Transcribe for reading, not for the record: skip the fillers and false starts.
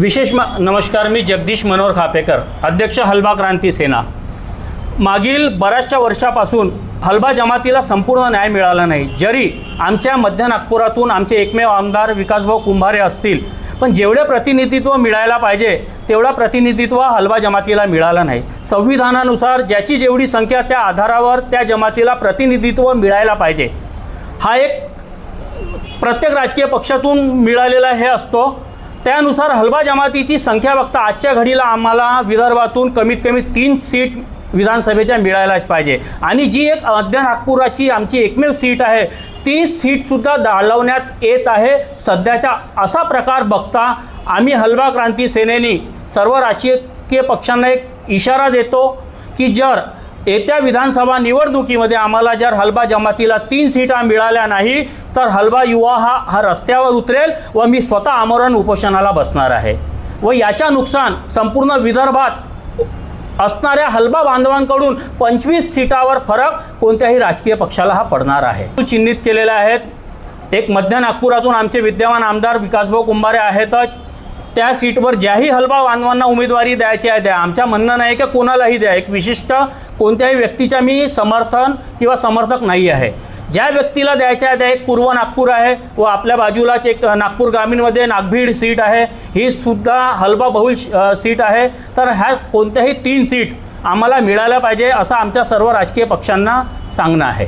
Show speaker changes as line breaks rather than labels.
नमस्कार, मी जगदीश मनोहर खापेकर, अध्यक्ष हलबा क्रांती सेना। मागील बऱ्याचशा वर्षापासून हलबा जमातीला संपूर्ण न्याय मिळाला नाही। जरी आमच्या मध्य नागपुरातून आमचे एकमेव आमदार विकासभाऊ कुंभारे असतील, पण जेवढे प्रतिनिधित्व मिळायला पाहिजे तेवढा प्रतिनिधित्व हलबा जमातीला मिळाला नाही। संविधानानुसार ज्याची जेवढी संख्या त्या आधारावर त्या जमातीला प्रतिनिधित्व मिळायला पाहिजे, हा एक प्रत्येक राजकीय पक्षातून मिळालेला हे असतो। त्यानुसार हलबा जमातीची संख्या बघता आजच्या घडीला आम्हाला विदर्भातून कमीत कमी 3 सीट विधानसभेच्या मिळायलाच पाहिजे। आणि जी एक मध्य नागपुराची आमची एकमेव सीट आहे, ती सीटसुद्धा दाळवण्यात येत आहे सध्याचा। असा प्रकार बघता आम्ही हलबा क्रांती सेनेने सर्व राजकीय पक्षांना एक इशारा देतो की जर येत्या विधानसभा निवडणुकीमध्ये आम्हाला जर हलबा जमातीला 3 सीटा मिळाल्या नाही तर हलबा युवा हा रस्त्यावर उतरेल व मी स्वतः आमरण उपोषणाला बसणार आहे। व याचा नुकसान संपूर्ण विदर्भात असणाऱ्या हलबा बांधवांकडून 25 सीटावर फरक कोणत्याही राजकीय पक्षाला हा पडणार आहे। चिन्हित केलेले आहेत। एक मध्य नागपुरातून आमचे विद्यमान आमदार विकासभाऊ कुंभारे आहेतच। त्या सीटवर ज्याही हलबा बांधवांना उमेदवारी द्यायची आहे द्या, आमच्या म्हणणं नाही की कोणालाही द्या। एक विशिष्ट कोणत्याही व्यक्तीचा मी समर्थन किंवा समर्थक नाही आहे। ज्या व्यक्तीला द्यायच्या आहे त्या एक पूर्व नागपूर आहे व आपल्या बाजूलाच एक नागपूर ग्रामीणमध्ये नागभीड सीट आहे, ही सुद्धा हलबा बहुल सीट आहे। तर ह्या कोणत्याही 3 सीट आम्हाला मिळायला पाहिजे असं आमच्या सर्व राजकीय पक्षांना सांगणं आहे।